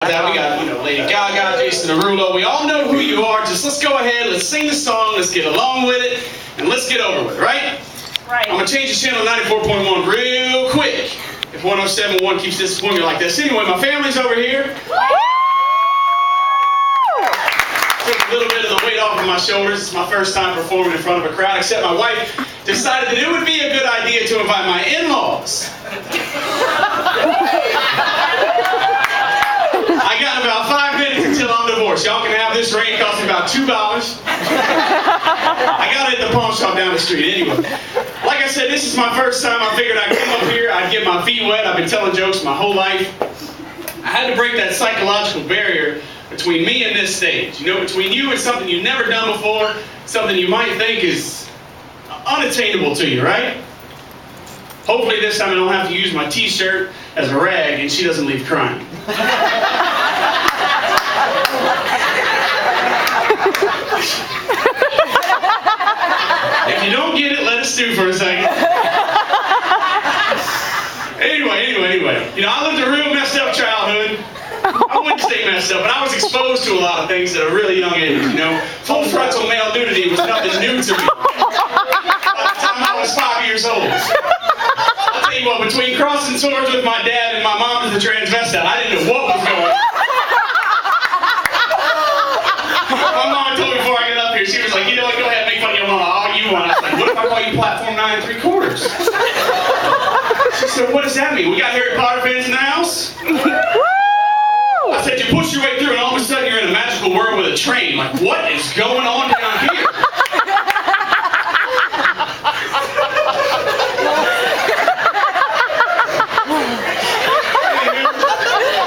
That we got, Lady Gaga, Jason Derulo. We all know who you are. Just let's go ahead, let's sing the song, let's get along with it, and let's get over with it, right? Right. I'm gonna change the channel to 94.1 real quick. If 107.1 keeps disappointing me like this. Anyway, my family's over here. Take a little bit of the weight off of my shoulders. It's my first time performing in front of a crowd, except my wife decided that it would be a good idea to invite my in-laws. I got about 5 minutes until I'm divorced. Y'all can have this ring. It cost me about $2. I got it at the pawn shop down the street. Anyway, like I said, this is my first time. I figured I'd come up here, I'd get my feet wet. I've been telling jokes my whole life. I had to break that psychological barrier between me and this stage. Between you and something you've never done before, something you might think is unattainable to you, right? Hopefully this time I don't have to use my t-shirt as a rag and she doesn't leave crying. If you don't get it, let it stew for a second. Anyway. I lived a real messed up childhood. I wouldn't say messed up, but I was exposed to a lot of things at a really young age, Full frontal male nudity was nothing new to me. By the time I was 5 years old. I'll tell you what, between crossing swords with my dad and my mom as a transvestite, I didn't know what was going on. My mom told me before I got up here, she was like, go ahead, make fun of your mama all you want. I was like, what if I call you platform 9 3/4? She said, what does that mean? We got Harry Potter fans in the house? I said, you push your way through and all of a sudden you're in a magical world with a train. Like, what is going on down here?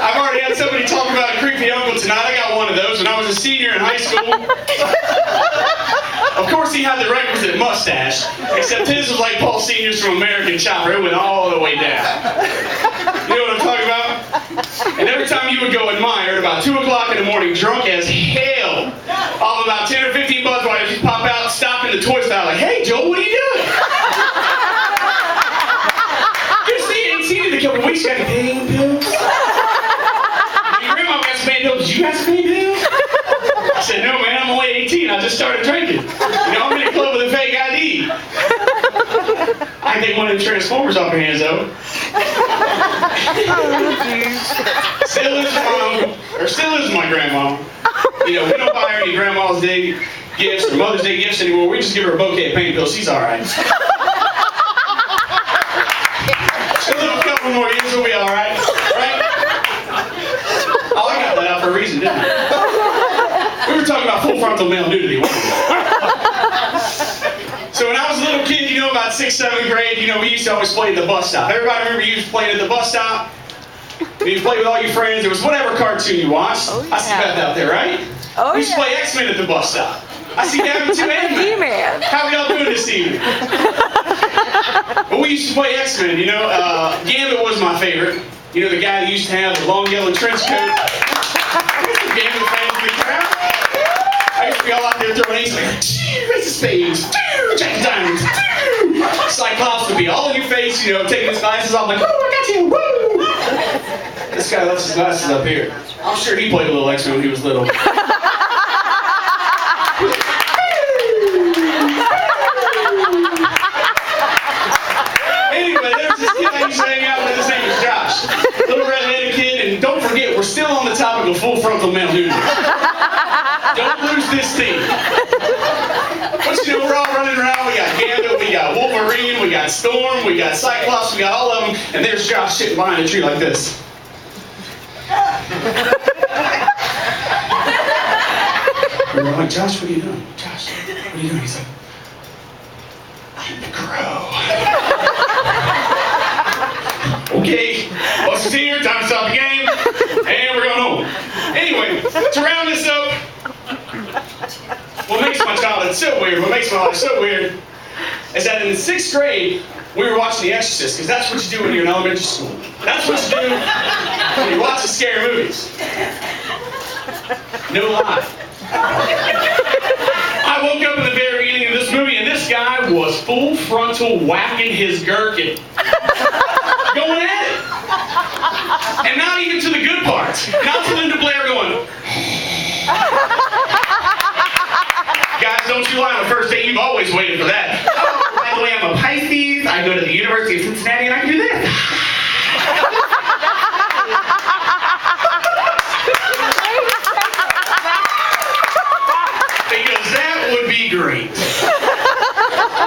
I've already had somebody talk about a creepy uncle tonight. I got one of those when I was a senior in high school. Of course, he had the requisite mustache, except his was like Paul Sr.'s from American Chopper. It went all the way down. You know what I'm talking about? And every time you would go admire, at about 2 o'clock in the morning, drunk as hell, off about 10 or 15 Budweisers, just pop out, stop in the toy style, like, hey, Joel, what are you doing? Ain't seen it in a couple weeks. You got any pain pills? Your grandma got some pain pills. Did you got some pain pills? I said, no, man, I'm only 18. I just started drinking. I'm in a club with a fake ID. I can take one of the Transformers off your hands, though. Still is my grandma. We don't buy her any Grandma's Day gifts or Mother's Day gifts anymore. We just give her a bouquet of pain pills. She's all right. She'll live a couple more years, we'll be all right. Right? Oh, I got that out for a reason, didn't I? We were talking about full frontal male nudity. So when I was a little kid, about 6th, 7th grade, we used to always play at the bus stop. Everybody remember you used to play at the bus stop? You play with all your friends. It was whatever cartoon you watched. Oh, yeah. I see Beth out there, right? Oh, we used to play X-Men at the bus stop. I see Gavin too, Ant-Man. How are y'all doing this evening? But we used to play X-Men, Gambit was my favorite. The guy that used to have the long yellow trench coat. Gambit fans in the crowd. I used to be all out there throwing aces like, race of spades, jack of diamonds, Cyclops would be all in your face, taking his glasses off like, oh, I got you, woo! This guy left his glasses up here. I'm sure he played a little X-Men when he was little. Anyway, there's this kid I used to hang out with. His name was Josh. Little red-headed kid, and don't forget, we're still on the topic of full frontal male nudity. Don't lose this team. But we're all running around. We got Gambit, we got Wolverine, we got Storm, we got Cyclops, we got all of them, and there's Josh sitting behind a tree like this. We're like, Josh, what are you doing? Josh, what are you doing? He's like, I'm the crow. Okay, bus is here, time to stop the game, and we're going home. Anyway, to round this up, what makes my childhood so weird, is that in the 6th grade, we were watching The Exorcist, because that's what you do when you're in elementary school. That's what you do when you're watching scary movies. No lie. I woke up in the very beginning of this movie, and this guy was full frontal whacking his gherkin. Going at it. And not even to the good parts. Not to Linda Blair going, guys, don't you lie on the first date, you've always waited for that. Oh, by the way, I'm a Pisces, I go to the University of Cincinnati, and I can do this. Because that would be great.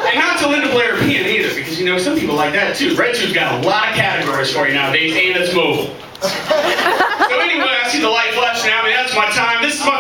And not to Linda Blair peeing either, because you know, some people like that too. RedTube's got a lot of categories for you nowadays, and it's mobile. So anyway, I see the light flashing out. I mean, that's my time. This is my